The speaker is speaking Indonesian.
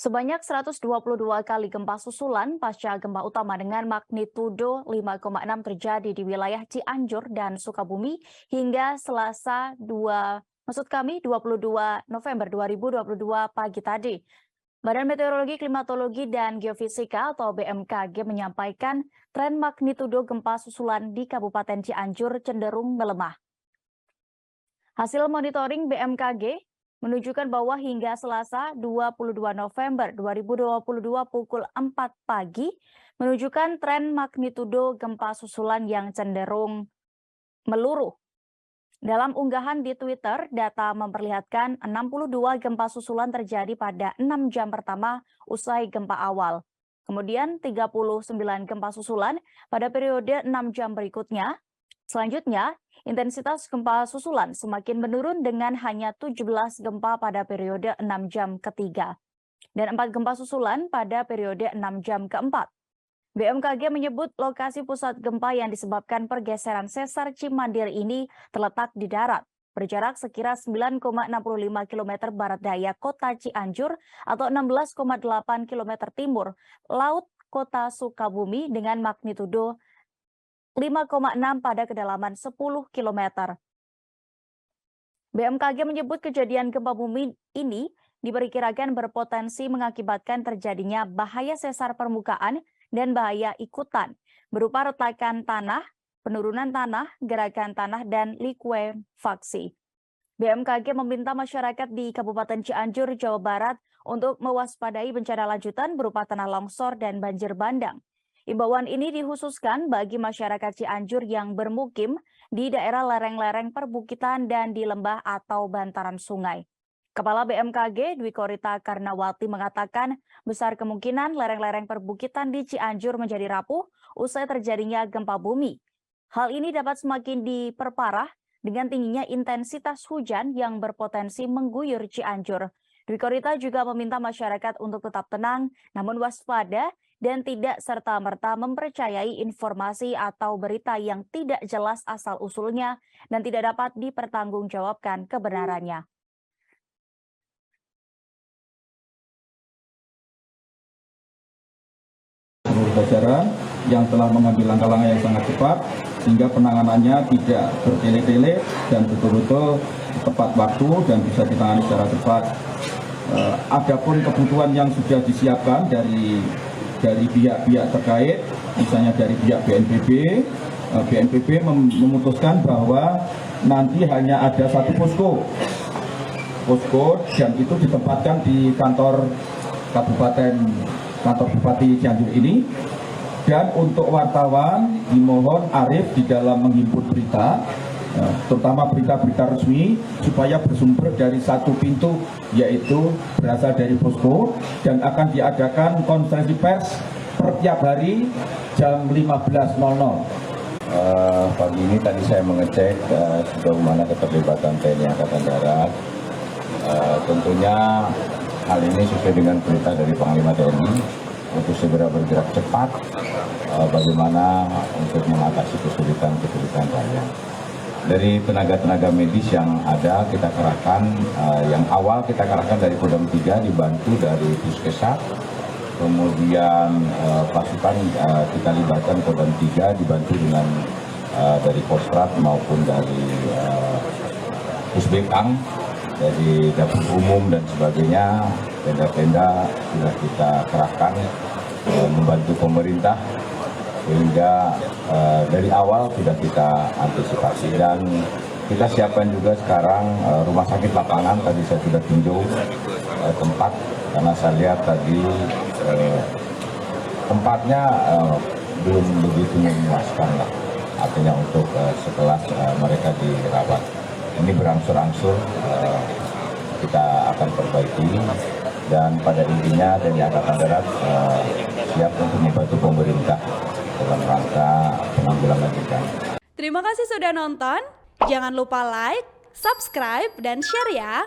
Sebanyak 122 kali gempa susulan pasca gempa utama dengan magnitudo 5,6 terjadi di wilayah Cianjur dan Sukabumi hingga Selasa 22 November 2022 pagi tadi. Badan Meteorologi, Klimatologi, dan Geofisika atau BMKG menyampaikan tren magnitudo gempa susulan di Kabupaten Cianjur cenderung melemah. Hasil monitoring BMKG menunjukkan bahwa hingga Selasa 22 November 2022 pukul 4 pagi menunjukkan tren magnitudo gempa susulan yang cenderung meluruh. Dalam unggahan di Twitter, data memperlihatkan 62 gempa susulan terjadi pada 6 jam pertama usai gempa awal. Kemudian 39 gempa susulan pada periode 6 jam berikutnya. Selanjutnya, intensitas gempa susulan semakin menurun dengan hanya 17 gempa pada periode 6 jam ketiga dan 4 gempa susulan pada periode 6 jam keempat. BMKG menyebut lokasi pusat gempa yang disebabkan pergeseran sesar Cimandir ini terletak di darat, berjarak sekira 9,65 km barat daya kota Cianjur atau 16,8 km timur laut kota Sukabumi dengan magnitudo 5,6 pada kedalaman 10 km. BMKG menyebut kejadian gempa bumi ini diperkirakan berpotensi mengakibatkan terjadinya bahaya sesar permukaan dan bahaya ikutan berupa retakan tanah, penurunan tanah, gerakan tanah, dan likuifaksi. BMKG meminta masyarakat di Kabupaten Cianjur, Jawa Barat untuk mewaspadai bencana lanjutan berupa tanah longsor dan banjir bandang. Imbauan ini dikhususkan bagi masyarakat Cianjur yang bermukim di daerah lereng-lereng perbukitan dan di lembah atau bantaran sungai. Kepala BMKG Dwi Korita Karnawati mengatakan besar kemungkinan lereng-lereng perbukitan di Cianjur menjadi rapuh usai terjadinya gempa bumi. Hal ini dapat semakin diperparah dengan tingginya intensitas hujan yang berpotensi mengguyur Cianjur. Dwi Korita juga meminta masyarakat untuk tetap tenang namun waspada dan tidak serta-merta mempercayai informasi atau berita yang tidak jelas asal-usulnya dan tidak dapat dipertanggungjawabkan kebenarannya. Jajaran yang telah mengambil langkah-langkah yang sangat cepat sehingga penanganannya tidak bertele-tele dan betul-betul tepat waktu dan bisa ditangani secara cepat. Adapun kebutuhan yang sudah disiapkan dari pihak-pihak terkait, misalnya dari pihak BNPB memutuskan bahwa nanti hanya ada satu posko dan itu ditempatkan di kantor Bupati Cianjur ini. Dan untuk wartawan dimohon arif di dalam menghimpun berita, terutama berita-berita resmi, supaya bersumber dari satu pintu, yaitu berasal dari posko, dan akan diadakan konferensi pers per tiap hari jam 15.00. Pagi ini tadi saya mengecek sejauh mana keterlibatan TNI Angkatan Darat. Tentunya hal ini sesuai dengan perintah dari Panglima TNI untuk segera bergerak cepat bagaimana untuk mengatasi kesulitan rakyat. Dari tenaga-tenaga medis yang ada kita kerahkan, yang awal kita kerahkan dari Kodam 3 dibantu dari Puskesmas, kemudian pasukan kita libatkan Kodam 3 dibantu dengan dari Kostrad maupun dari Pusbekang, dari dapur umum dan sebagainya, tenda-tenda sudah kita kerahkan membantu pemerintah sehingga dari awal sudah kita antisipasi dan kita siapkan juga sekarang rumah sakit lapangan. Tadi saya sudah tinjau tempat karena saya lihat tadi tempatnya belum begitu memuaskan lah, artinya untuk sekelas mereka dirawat. Ini berangsur-angsur kita akan perbaiki dan pada intinya TNI Angkatan Darat siap untuk membantu pemerintah dalam rangka penanggulangan bencana. Terima kasih sudah nonton. Jangan lupa like, subscribe, dan share ya.